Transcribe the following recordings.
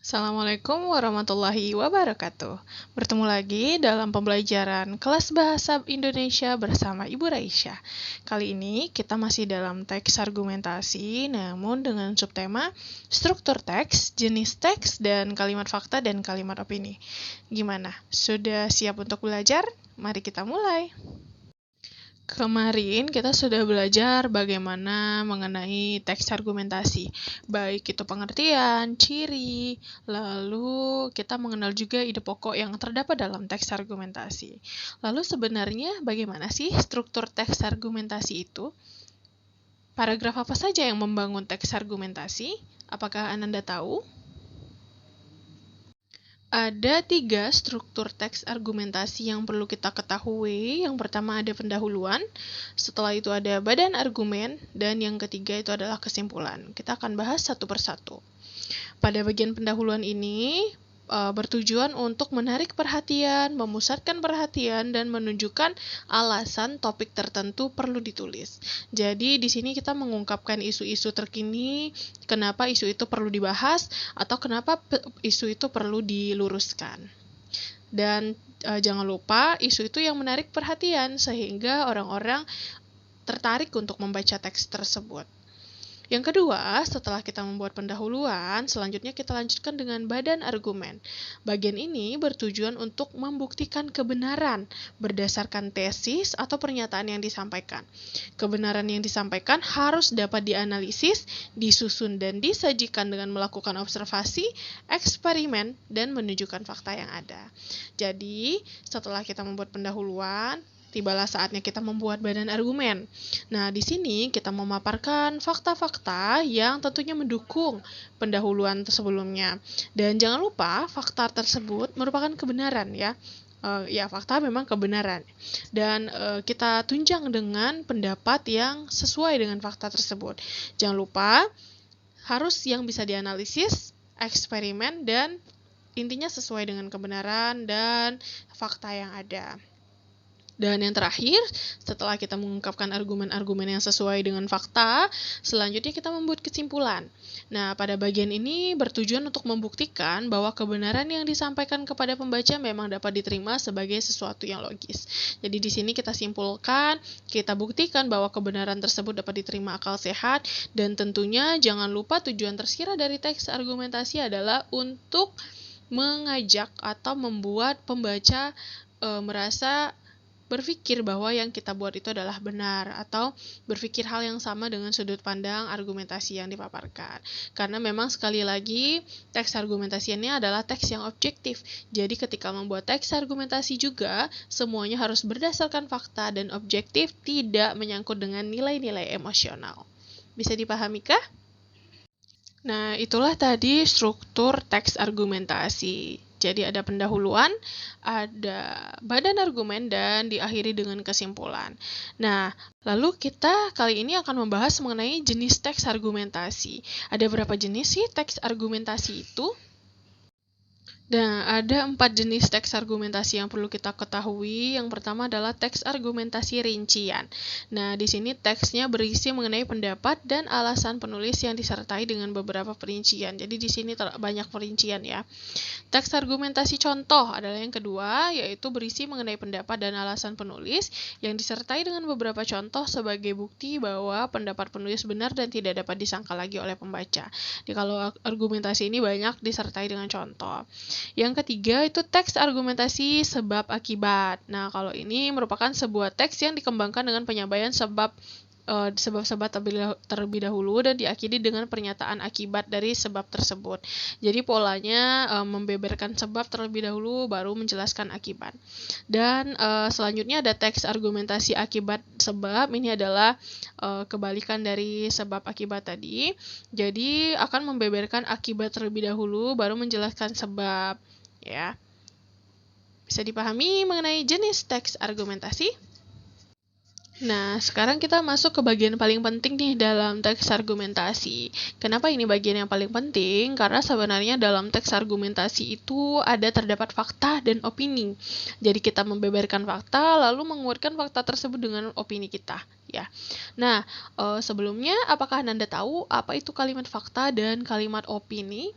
Assalamualaikum warahmatullahi wabarakatuh. Bertemu lagi dalam pembelajaran kelas bahasa Indonesia bersama Ibu Raisya. Kali ini kita masih dalam teks argumentasi, namun dengan subtema struktur teks, jenis teks, dan kalimat fakta dan kalimat opini. Gimana? Sudah siap untuk belajar? Mari kita mulai. Kemarin kita sudah belajar bagaimana mengenai teks argumentasi, baik itu pengertian, ciri, lalu kita mengenal juga ide pokok yang terdapat dalam teks argumentasi. Lalu sebenarnya bagaimana sih struktur teks argumentasi itu? Paragraf apa saja yang membangun teks argumentasi? Apakah Ananda tahu? Ada 3 struktur teks argumentasi yang perlu kita ketahui. Yang pertama ada pendahuluan, setelah itu ada badan argumen, dan yang ketiga itu adalah kesimpulan. Kita akan bahas satu persatu. Pada bagian pendahuluan ini, bertujuan untuk menarik perhatian, memusatkan perhatian, dan menunjukkan alasan topik tertentu perlu ditulis. Jadi di sini kita mengungkapkan isu-isu terkini, kenapa isu itu perlu dibahas, atau kenapa isu itu perlu diluruskan. Dan jangan lupa isu itu yang menarik perhatian sehingga orang-orang tertarik untuk membaca teks tersebut. Yang kedua, setelah kita membuat pendahuluan, selanjutnya kita lanjutkan dengan badan argumen. Bagian ini bertujuan untuk membuktikan kebenaran berdasarkan tesis atau pernyataan yang disampaikan. Kebenaran yang disampaikan harus dapat dianalisis, disusun, dan disajikan dengan melakukan observasi, eksperimen, dan menunjukkan fakta yang ada. Jadi, setelah kita membuat pendahuluan, tibalah saatnya kita membuat badan argumen. Nah, di sini kita memaparkan fakta-fakta yang tentunya mendukung pendahuluan sebelumnya. Dan jangan lupa, fakta tersebut merupakan kebenaran ya. Fakta memang kebenaran. Dan kita tunjang dengan pendapat yang sesuai dengan fakta tersebut. Jangan lupa, harus yang bisa dianalisis, eksperimen, dan intinya sesuai dengan kebenaran dan fakta yang ada. Dan yang terakhir, setelah kita mengungkapkan argumen-argumen yang sesuai dengan fakta, selanjutnya kita membuat kesimpulan. Nah, pada bagian ini bertujuan untuk membuktikan bahwa kebenaran yang disampaikan kepada pembaca memang dapat diterima sebagai sesuatu yang logis. Jadi di sini kita simpulkan, kita buktikan bahwa kebenaran tersebut dapat diterima akal sehat, dan tentunya jangan lupa tujuan tersirat dari teks argumentasi adalah untuk mengajak atau membuat pembaca merasa berpikir bahwa yang kita buat itu adalah benar, atau berpikir hal yang sama dengan sudut pandang argumentasi yang dipaparkan. Karena memang sekali lagi teks argumentasi ini adalah teks yang objektif. Jadi ketika membuat teks argumentasi juga semuanya harus berdasarkan fakta dan objektif, tidak menyangkut dengan nilai-nilai emosional. Bisa dipahami kah? Nah, itulah tadi struktur teks argumentasi. Jadi ada pendahuluan, ada badan argumen, dan diakhiri dengan kesimpulan. Nah, lalu kita kali ini akan membahas mengenai jenis teks argumentasi. Ada berapa jenis sih teks argumentasi itu? Nah, ada 4 jenis teks argumentasi yang perlu kita ketahui. Yang pertama adalah teks argumentasi rincian. Nah, di sini teksnya berisi mengenai pendapat dan alasan penulis yang disertai dengan beberapa perincian. Jadi di sini banyak perincian ya. Teks argumentasi contoh adalah yang kedua, yaitu berisi mengenai pendapat dan alasan penulis yang disertai dengan beberapa contoh sebagai bukti bahwa pendapat penulis benar dan tidak dapat disangkal lagi oleh pembaca. Jadi kalau argumentasi ini banyak disertai dengan contoh. Yang ketiga itu teks argumentasi sebab akibat. Nah, kalau ini merupakan sebuah teks yang dikembangkan dengan penyampaian sebab-sebab terlebih dahulu dan diakhiri dengan pernyataan akibat dari sebab tersebut. Jadi polanya membeberkan sebab terlebih dahulu baru menjelaskan akibat. Dan selanjutnya ada teks argumentasi akibat sebab. Ini adalah kebalikan dari sebab akibat tadi. Jadi akan membeberkan akibat terlebih dahulu baru menjelaskan sebab ya. Bisa dipahami mengenai jenis teks argumentasi? Nah, sekarang kita masuk ke bagian paling penting nih dalam teks argumentasi. Kenapa ini bagian yang paling penting? Karena sebenarnya dalam teks argumentasi itu terdapat fakta dan opini. Jadi kita membeberkan fakta, lalu menguatkan fakta tersebut dengan opini kita. Ya. Nah, sebelumnya apakah Anda tahu apa itu kalimat fakta dan kalimat opini?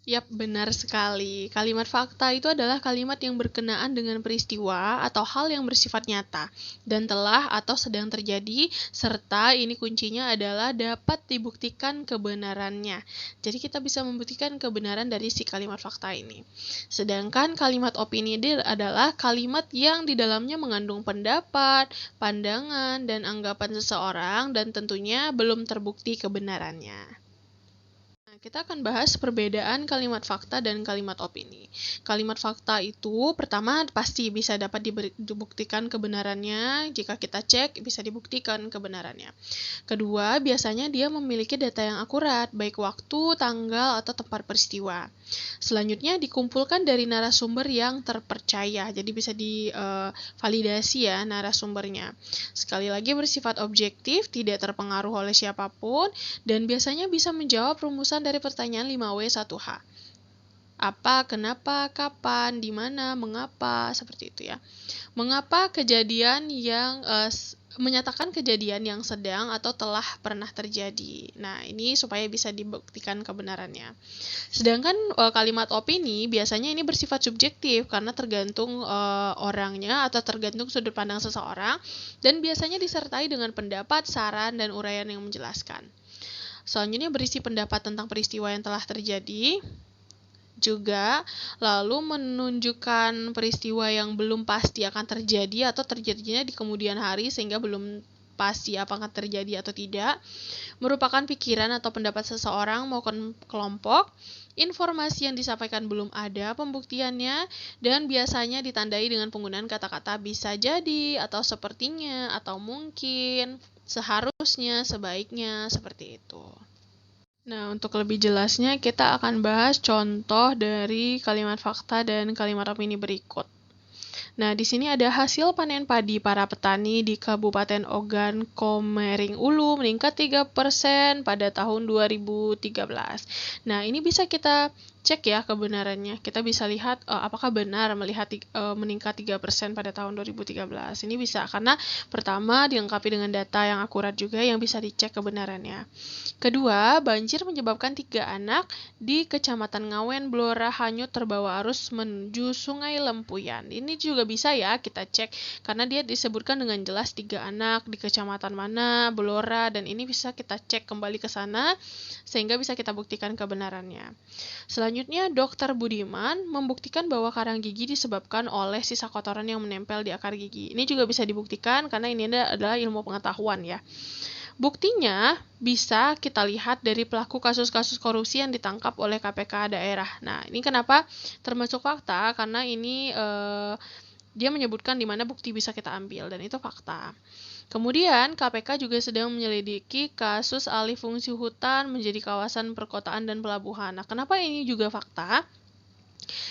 Yap, benar sekali. Kalimat fakta itu adalah kalimat yang berkenaan dengan peristiwa atau hal yang bersifat nyata dan telah atau sedang terjadi, serta ini kuncinya adalah dapat dibuktikan kebenarannya. Jadi kita bisa membuktikan kebenaran dari si kalimat fakta ini. Sedangkan kalimat opini adalah kalimat yang di dalamnya mengandung pendapat, pandangan, dan anggapan seseorang dan tentunya belum terbukti kebenarannya. Kita akan bahas perbedaan kalimat fakta dan kalimat opini. Kalimat fakta itu pertama pasti bisa dapat dibuktikan kebenarannya, jika kita cek bisa dibuktikan kebenarannya. Kedua, biasanya dia memiliki data yang akurat, baik waktu, tanggal, atau tempat peristiwa. Selanjutnya dikumpulkan dari narasumber yang terpercaya, jadi bisa divalidasi ya narasumbernya. Sekali lagi bersifat objektif, tidak terpengaruh oleh siapapun, dan biasanya bisa menjawab rumusan dari pertanyaan 5W1H. Apa, kenapa, kapan, di mana, mengapa, seperti itu ya. Mengapa kejadian yang menyatakan kejadian yang sedang atau telah pernah terjadi. Nah, ini supaya bisa dibuktikan kebenarannya. Sedangkan kalimat opini biasanya ini bersifat subjektif karena tergantung orangnya atau tergantung sudut pandang seseorang dan biasanya disertai dengan pendapat, saran, dan uraian yang menjelaskan. Selanjutnya berisi pendapat tentang peristiwa yang telah terjadi, juga lalu menunjukkan peristiwa yang belum pasti akan terjadi atau terjadinya di kemudian hari sehingga belum pasti apakah terjadi atau tidak, merupakan pikiran atau pendapat seseorang maupun kelompok, informasi yang disampaikan belum ada pembuktiannya, dan biasanya ditandai dengan penggunaan kata-kata bisa jadi, atau sepertinya, atau mungkin, seharusnya, sebaiknya, seperti itu. Nah, untuk lebih jelasnya kita akan bahas contoh dari kalimat fakta dan kalimat opini berikut. Nah, di sini ada hasil panen padi para petani di Kabupaten Ogan Komering Ulu meningkat 3% pada tahun 2013. Nah, ini bisa kita cek ya kebenarannya. Kita bisa lihat apakah benar melihat meningkat 3% pada tahun 2013. Ini bisa karena pertama dilengkapi dengan data yang akurat juga yang bisa dicek kebenarannya. Kedua, banjir menyebabkan 3 anak di Kecamatan Ngawen, Blora hanyut terbawa arus menuju Sungai Lempuyan. Ini juga bisa ya kita cek karena dia disebutkan dengan jelas 3 anak di kecamatan mana, Blora, dan ini bisa kita cek kembali ke sana sehingga bisa kita buktikan kebenarannya. Selanjutnya, Dr. Budiman membuktikan bahwa karang gigi disebabkan oleh sisa kotoran yang menempel di akar gigi. Ini juga bisa dibuktikan karena ini adalah ilmu pengetahuan ya. Buktinya bisa kita lihat dari pelaku kasus-kasus korupsi yang ditangkap oleh KPK daerah. Nah, ini kenapa termasuk fakta? Karena ini dia menyebutkan di mana bukti bisa kita ambil, dan itu fakta. Kemudian, KPK juga sedang menyelidiki kasus alih fungsi hutan menjadi kawasan perkotaan dan pelabuhan. Nah, kenapa ini juga fakta?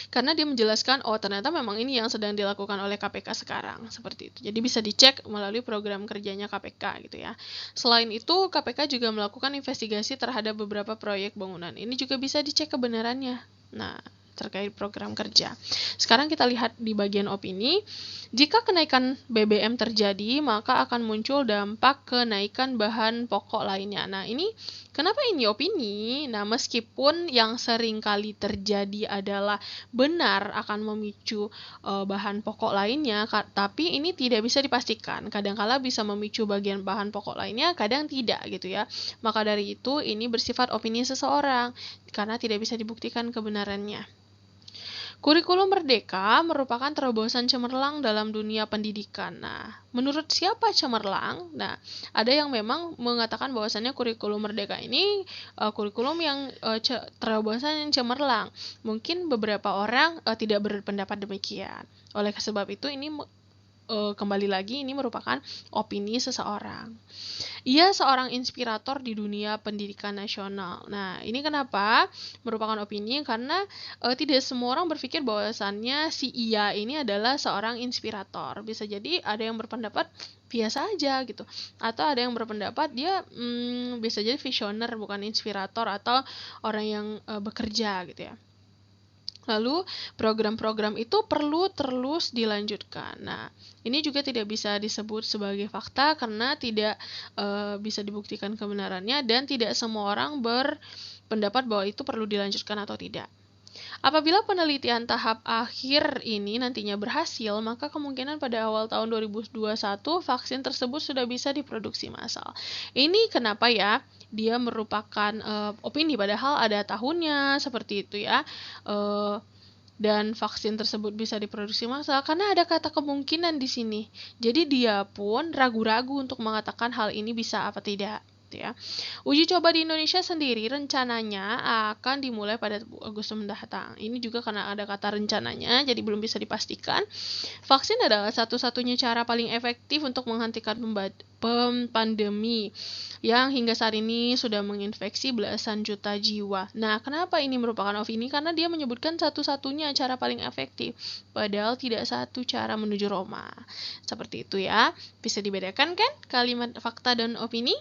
Karena dia menjelaskan, oh ternyata memang ini yang sedang dilakukan oleh KPK sekarang, seperti itu. Jadi bisa dicek melalui program kerjanya KPK gitu ya. Selain itu, KPK juga melakukan investigasi terhadap beberapa proyek bangunan. Ini juga bisa dicek kebenarannya. Nah, terkait program kerja. Sekarang kita lihat di bagian opini. Jika kenaikan BBM terjadi, maka akan muncul dampak kenaikan bahan pokok lainnya. Nah, ini kenapa ini opini? Nah, meskipun yang sering kali terjadi adalah benar akan memicu bahan pokok lainnya, tapi ini tidak bisa dipastikan. Kadangkala bisa memicu bagian bahan pokok lainnya, kadang tidak gitu ya. Maka dari itu, ini bersifat opini seseorang karena tidak bisa dibuktikan kebenarannya. Kurikulum Merdeka merupakan terobosan cemerlang dalam dunia pendidikan. Nah, menurut siapa cemerlang? Nah, ada yang memang mengatakan bahwasannya kurikulum Merdeka ini kurikulum yang terobosan yang cemerlang. Mungkin beberapa orang tidak berpendapat demikian. Oleh sebab itu ini kembali lagi ini merupakan opini seseorang. Ia seorang inspirator di dunia pendidikan nasional. Nah, ini kenapa merupakan opini? Karena tidak semua orang berpikir bahwasannya si ia ini adalah seorang inspirator. Bisa jadi ada yang berpendapat biasa aja gitu. Atau ada yang berpendapat dia bisa jadi visioner bukan inspirator atau orang yang bekerja gitu ya. Lalu program-program itu perlu terus dilanjutkan. Nah, ini juga tidak bisa disebut sebagai fakta karena tidak bisa dibuktikan kebenarannya dan tidak semua orang berpendapat bahwa itu perlu dilanjutkan atau tidak. Apabila penelitian tahap akhir ini nantinya berhasil, maka kemungkinan pada awal tahun 2021 vaksin tersebut sudah bisa diproduksi massal. Ini kenapa ya? Dia merupakan opini, padahal ada tahunnya seperti itu ya. Dan vaksin tersebut bisa diproduksi massal karena ada kata kemungkinan di sini. Jadi dia pun ragu-ragu untuk mengatakan hal ini bisa apa tidak. Ya. Uji coba di Indonesia sendiri rencananya akan dimulai pada Agustus mendatang. Ini juga karena ada kata rencananya, jadi belum bisa dipastikan. Vaksin adalah satu-satunya cara paling efektif untuk menghentikan pandemi yang hingga saat ini sudah menginfeksi belasan juta jiwa. Nah, kenapa ini merupakan opini? Karena dia menyebutkan satu-satunya cara paling efektif, padahal tidak satu cara menuju Roma. Seperti itu ya. Bisa dibedakan kan kalimat fakta dan opini?